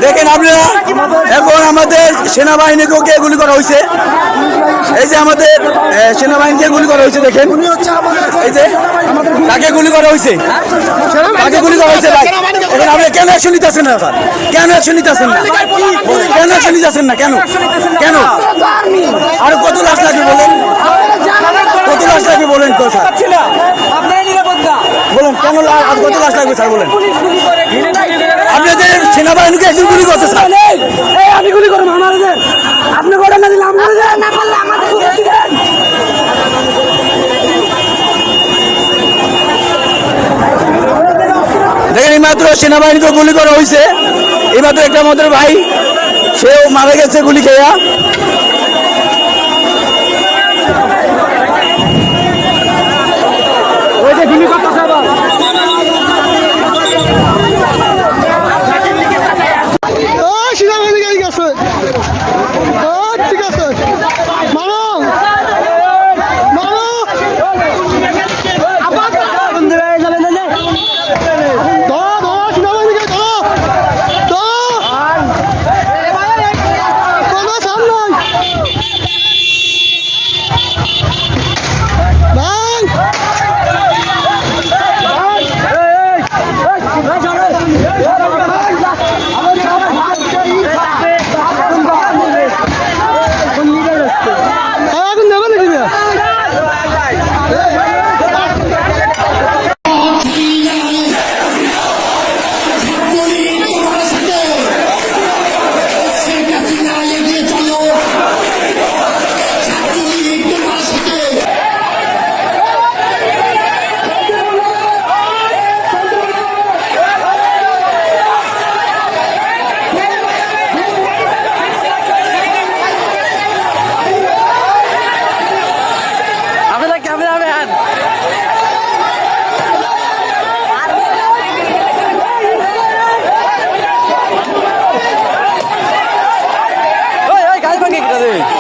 দেখেন আপনারা এখন আমাদের সেনাবাহিনীকে গুলি করা হয়েছে। এই যে আমাদের সেনাবাহিনীকে গুলি করা হয়েছে, দেখেন এই যে তাকে গুলি করা হয়েছে, তাকে গুলি করা হয়েছে। ভাই এখন আপনি কেন অ্যাকশন নিতেছেন না স্যার? কেন অ্যাকশন নিতেছেন না? কেন অ্যাকশন নিতেছেন না? কেন কেন আর কত লাশ লাগবে বলেন? কত লাশ লাগবে বলেন তো স্যার? বলেন কেন আর কত লাশ লাগবে স্যার বলেন? আপনাদের সেনাবাহিনীকে একজন গুলি করছে স্যার। আমি গুলি করবো আমাদের, আপনি করেন না দিলে আমরা না করলে আমাদের দেখেন এইমাত্র সেনাবাহিনীকে গুলি করা হয়েছে। এইমাত্র একটা আমাদের ভাই, সেও মারা গেছে গুলি খেয়া।